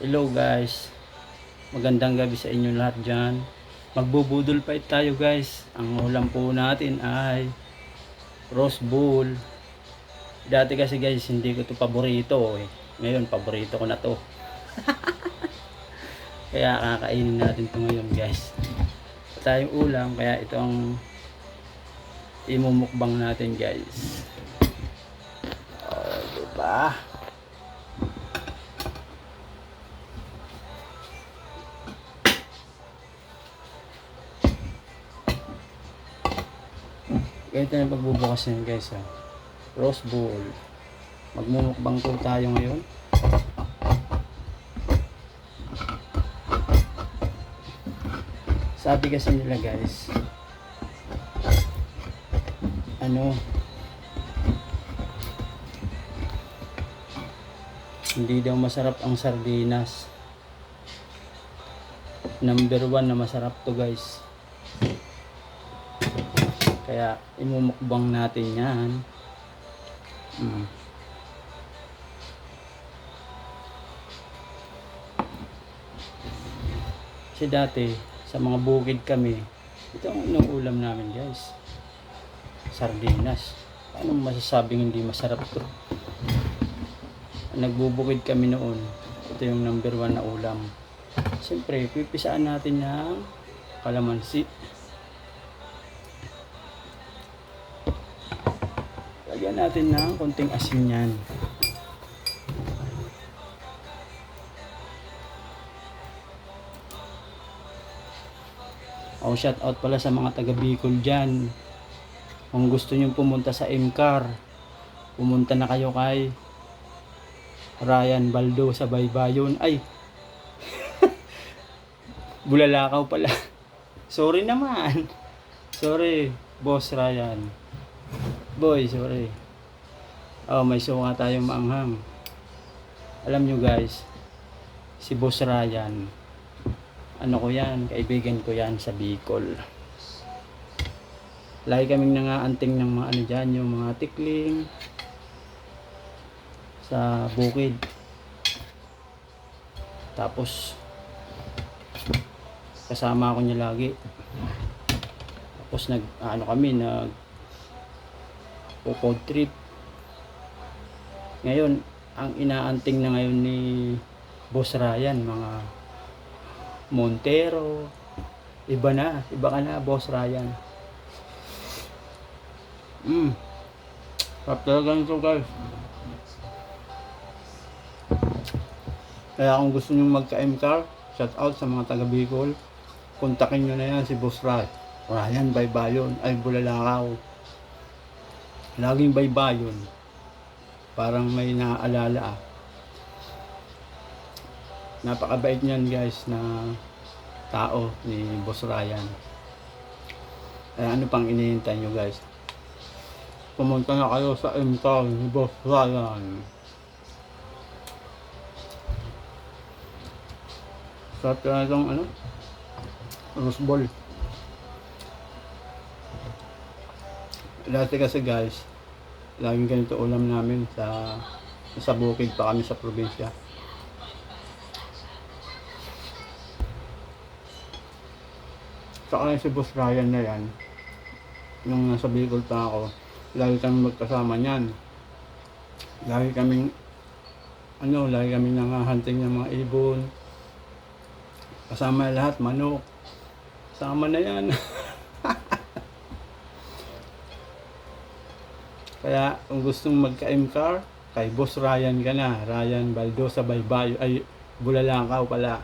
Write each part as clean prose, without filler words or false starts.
Hello guys, magandang gabi sa inyo lahat dyan. Magbubudol fight tayo guys. Ang ulam po natin ay roast bull. Dati kasi guys hindi ko to paborito eh. Ngayon paborito ko na to. Kaya kakainin natin to ngayon guys. Tayong ulam kaya ito ang imumukbang natin guys. Oh, diba? Ganito yung pagbubukas niyan guys ha. Roast bull. Magmumukbang po tayo ngayon. Sabi kasi nila guys, hindi daw masarap ang sardinas. Number 1 na masarap to guys. Kaya imumukbang natin yan. Kasi dati sa mga bukid kami, ito ang inuulam namin guys, sardinas. Paano masasabing hindi masarap to? Nagbubukid kami noon, ito yung number 1 na ulam. Siyempre pipisaan natin ng kalamansi. Lagyan natin ng konting asin yan. Oh, shout out pala sa mga taga Bicol dyan. Kung gusto nyo pumunta sa MCAR, pumunta na kayo kay Ryan Baldo sa Baybayon. Ay! Bulalakaw pala. Sorry naman. Sorry, Boss Ryan. Boy, sorry. Oh, may sunga tayong maanghang. Alam nyo guys, si Boss Ryan, ano ko yan, kaibigan ko yan sa Bicol. Lagi kaming nangaanting ng mga ano dyan, yung mga tikling sa bukid. Tapos kasama ako niya lagi. Tapos nag road trip. Ngayon, ang inaanting na ngayon ni Boss Ryan, mga Montero. Iba ka na Boss Ryan. Sarap talaga nito guys. Kaya kung gusto nyo magka-MCAR, shout out sa mga taga Bicol, kontakin nyo na yan si Boss Ryan Baybayon, ay Bulalakaw. Laging Baybayon. Parang may naaalala. Napakabait niyan guys na tao ni Boss Ryan. Ano pang inihintay nyo guys? Pumunta na kayo sa MCAR ni Boss Ryan. Sarap na itong roast ball. Dati kasi guys, laging ganito ulam namin sa bukid pa kami sa probinsya. Saka si Boss Ryan na yan, nung nasa Bicol pa ako, lagi kami magkasama niyan. Lagi kaming nanghahunting ng mga ibon. Kasama lahat, manok. Kasama na yan. Kaya kung gustong magka-MCAR, kay Boss Ryan ka na. Ryan Baldo sa Baybayo, ay Bulalakaw pala.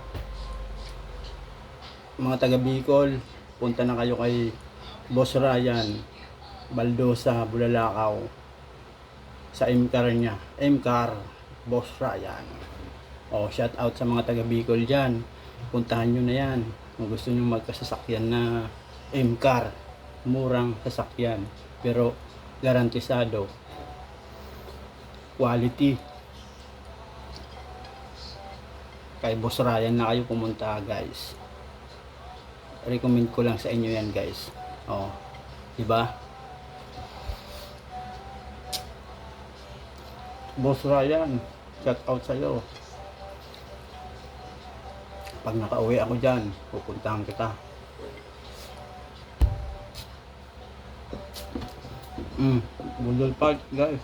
Mga taga Bicol, punta na kayo kay Boss Ryan Baldo sa Bulalakaw. Sa MCAR niya. MCAR, Boss Ryan. Oh, shout out sa mga taga Bicol dyan. Puntahan nyo na yan. Kung gusto nyo magkasasakyan na MCAR, murang sasakyan. Pero garantisado, quality. Kay Boss Ryan na kayo pumunta guys. Recommend ko lang sa inyo yan guys. Oh, diba? Boss Ryan, shout out sa iyo. Pag nakauwi ako dyan, pupuntahan kita. Bundol Park, guys.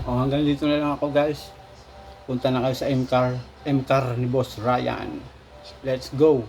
Hanggang dito na lang ako, guys. Punta na kayo sa M-Car ni Boss Ryan. Let's go!